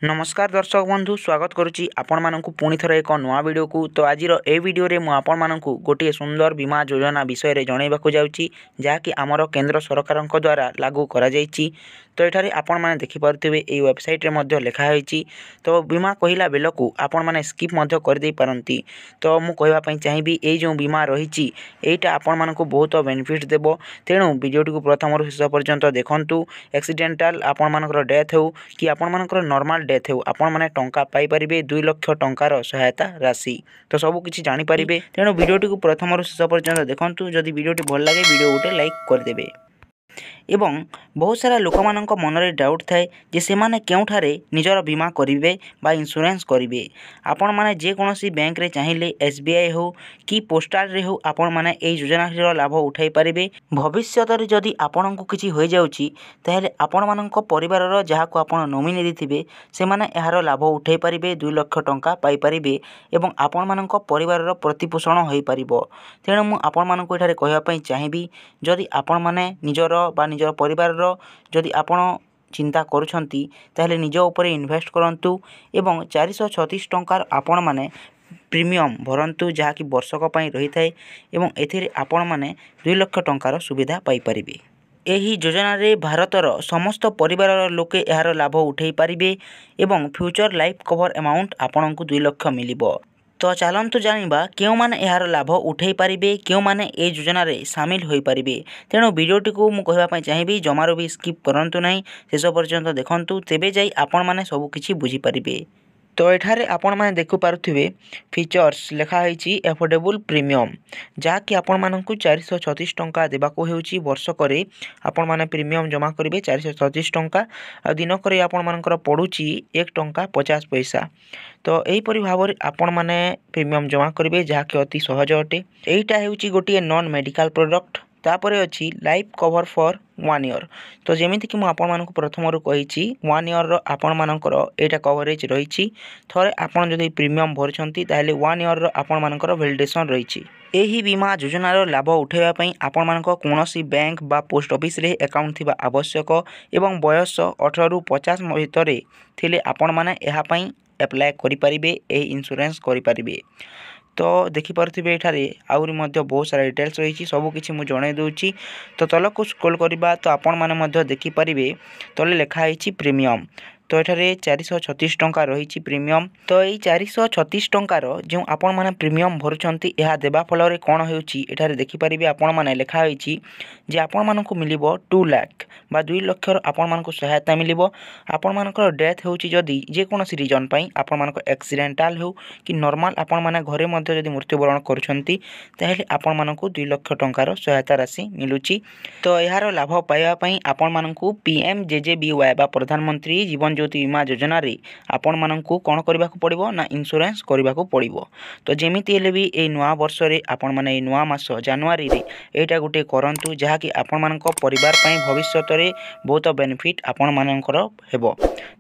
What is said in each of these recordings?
नमस्कार दर्शक बंधु स्वागत करुच्ची आपण मानकु पुणी थर एक नुआ वीडियो को। तो आज ए वीडियो रे मु आपण मानकु गोटे सुंदर बीमा योजना विषय रे जणाइबाकु जाउची जाकी आमर केंद्र सरकार द्वारा लागू करा जायची। तो एठारे आपण माने देखि परथिबे ए वेबसाइट रे मध्ये लिखा होईची। तो बीमा कहिला बेलकु आपण माने स्किप मध्ये कर दे पारंती। तो मु कहबा पई चाहिबी ए जो बीमा रहिची एटा आपण मानकु बहुत बेनिफिट देबो। तेणु वीडियोटी को प्रथम रु शेष पर्यंत देखंतु। एक्सीडेंटल आपण मानकर डेथ हो कि आपण मानकर नॉर्मल डेथ हो आपण माने टंका पाई परिबे 2 लाख टंकार सहायता राशि। तो सब किछि जानि परिबे। तेणु वीडियोटी को प्रथम रु शेष पर्यंत देखंतु। जदि वीडियोटी भल लागे वीडियो उटे लाइक कर देबे। एवं बहुत सारा लोक मानक मनरे डाउट थाए जे से माने केउठारे निजर बीमा करिवे बा इंश्योरेंस करिवे। आपण माने जे कोनोसी बैंक रे चाहिले एसबीआई हो कि पोस्टल रे हो आपण माने ए योजना रो लाभ उठाई परिबे। भविष्यत रे जदि आपण को किछि होई जाउची ताहेले आपण मानक परिवार रो जहा को आपण नोमिनी देथिबे से माने एहारो लाभ उठाई परिबे 2 लाख टंका पाई परिबे एवं आपण मानक परिवार रो प्रतिपोषण होई परिबो। तेणु मु आपण मानक एठारे कहया पई चाहिबी जदि आपण माने निजर बा निजर परिवार रो जदि आपण चिंता करूछंती ताहेले निज ऊपर इन्वेस्ट करंतु एवं 436 टंकार आपण माने प्रीमियम भरंतु जहा कि वर्षक पई रही थाए एवं एथिरे आपण माने 2 लाख टंकार सुविधा पाई परिबे। एही योजना रे भारतर समस्त परिवार लोके एहार लाभ उठाई परिबे एवं फ्यूचर लाइफ कवर अमाउंट आपण को 2 लाख मिलिबो। तो चलतु जानिबा केउ माने एहार लाभ उठाई परिबे केउ माने ए योजना रे शामिल होई परिबे। तेणु वीडियोटी को मु कहबा पई चाहिबी जमारो भी स्किप करंतु नहीं शेष पर्यंत देखंतु तेबे जाई आपण माने सब किछि बुझी परिबे। तो एठारे आपण माने देखु पारुथिबे फीचर्स लेखा होईची एफोर्डेबल प्रीमियम जहा कि आपण मानकु 436 टंका देबाको हेउची वर्ष करे आपण माने प्रीमियम जमा करिवे 436 टंका आ दिन करे आपण मानकर पडुची 1 टंका 50 पैसा। तो एही परि भाबरे आपण माने प्रीमियम जमा करिवे जहा कि अति सहज अटे। एईटा हेउची गोटे नॉन मेडिकल प्रोडक्ट तापरे अछि लाइफ कवर फॉर 1 ईयर। तो जेमिति कि मु आपण मानकु प्रथम रु कहिची 1 ईयर रो आपण मानकर एटा कवरेज रहिची। थरे आपण जदि प्रीमियम भरछंती ताहेले 1 ईयर रो आपण मानकर वैलिडेशन रहिची। एही बीमा योजना रो लाभ उठाइबा पई आपण मानक कोनोसी बैंक बा पोस्ट ऑफिस रे अकाउंट थिबा आवश्यक एवं बयस 18 रु 50 भितरे थिले आपण माने एहा पई अप्लाई करि परिबे ए इंश्योरेंस करि परिबे। तो देखि पारथिबे एठारे आउरी मध्ये बहुत सारा डिटेल्स रहिची सब किछि मु जणाइ दोउची। तो तलको स्क्रॉल करिबा तो आपण माने मध्ये देखि परिबे तले लेखा आइची प्रीमियम। तो एठारे 436 टंका रहिची प्रीमियम। तो एई 436 टंकार जो आपण माने प्रीमियम भरुछंती एहा देबा फल रे कोन हेउची एठारे देखि परिबे आपण माने लेखा होईची जे आपण मानकु मिलिबो 2 लाख बा 2 लाख रो आपण मानकु सहायता मिलिबो। आपण मानकर डेथ हेउची जदी जे कोनोसी रीजन पई आपण मानक एक्सीडेंटल हो कि नॉर्मल आपण माने घरे मध्ये जदी मृत्युवरण करूछंती ताहेले आपण मानकु 2 लाख टंकार सहायता राशि मिलुची। तो एहारो लाभ पाइबा पई आपण मानकु पीएमजेजेबीवाई बा प्रधानमंत्री जीवन ज्योति बीमा योजना रे आपण मानकु कोन करबाकू पड़िबो ना इंश्योरेंस करबाकू पड़िबो। तो जेमिति हेले भी ए नुआ वर्ष रे आपण माने ए नुआ मास जनवरी रे एटा गुटे करंतु जहा कि आपण मानक परिवार पई भविष्यत रे बहुत बेनिफिट आपण मानकर हेबो।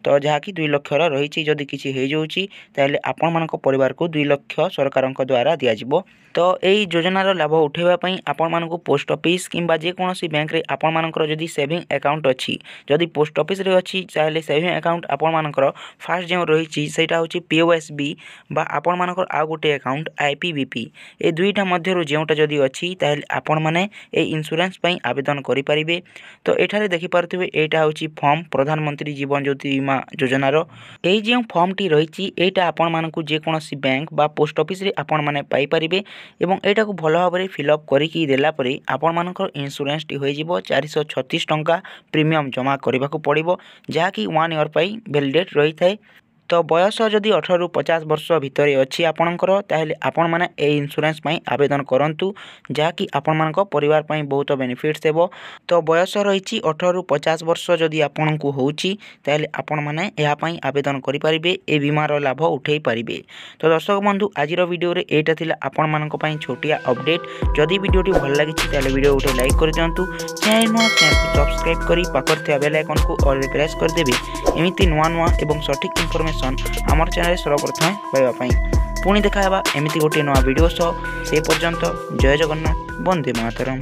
तो जहा कि 2 लाख रो रहिची जदी किछि हे जाउची ताले आपण मानक परिवार को 2 लाख सरकारक द्वारा दिया जिवो। तो एई योजना रो लाभ उठेबा पई आपण मानकु पोस्ट ऑफिस किंबा जे कोनोसी बैंक रे आपण मानकर जदी सेविंग अकाउंट अछि जदी पोस्ट ऑफिस रे अछि ताले सेविंग अकाउंट आपण मानकर फास्ट जे रहिची सेटा होची पीओएसबी बा आपण मानकर आ गोटे अकाउंट आईपीबीपी ए दुईटा मध्यरु जेउटा जदी अछि ताले आपण माने ए इंश्योरेंस पई आवेदन करि परिबे। तो एठारे देखि परथिबे एटा होची फॉर्म प्रधानमंत्री जीवन ज्योति बीमा योजना रो एई जे फॉर्म टी रहिची एटा आपण मानकु जे कोनोसी बैंक बा पोस्ट ऑफिस रे आपण माने पाई परिबे एवं एटा को भलो भाबरे फिल अप करी कि देला परे आपण मानकर इंश्योरेंस टी होई जिवो 436 टंका प्रीमियम जमा करबाकू पड़िबो जहा कि 1 ईयर पई वैलिडेट रही थाए। तो बयस जदि 18 रु 50 वर्ष भितरे अछि आपणकर ताहेले आपण माने ए इंश्योरेंस पई आवेदन करंतु जहा कि आपण मानक परिवार पई बहुत बेनिफिट्स देबो। तो बयस रहिछि 18 रु 50 वर्ष जदि आपणकु होउची ताहेले आपण माने एहा पई आवेदन करि परिबे ए बीमा रो लाभ उठेई परिबे। तो दर्शक बंधु आज रो वीडियो रे एटा थिला आपण मानक पई छोटिया अपडेट। जदि वीडियोटी भल लागिछि ताहेले वीडियो उठे लाइक कर दियंतु चैनल को सब्सक्राइब करी पाखर थिया बेल आइकन को ऑल रे प्रेस कर देबे एमिति नुवा नुवा एवं सठिक इन्फॉर्मेशन आमर चैनल सर्वप्रथम पाइबा पई। पुणी देखा एमिति गोटे नवा वीडियो से पर्यंत जय जगन्नाथ वंदे मातरम।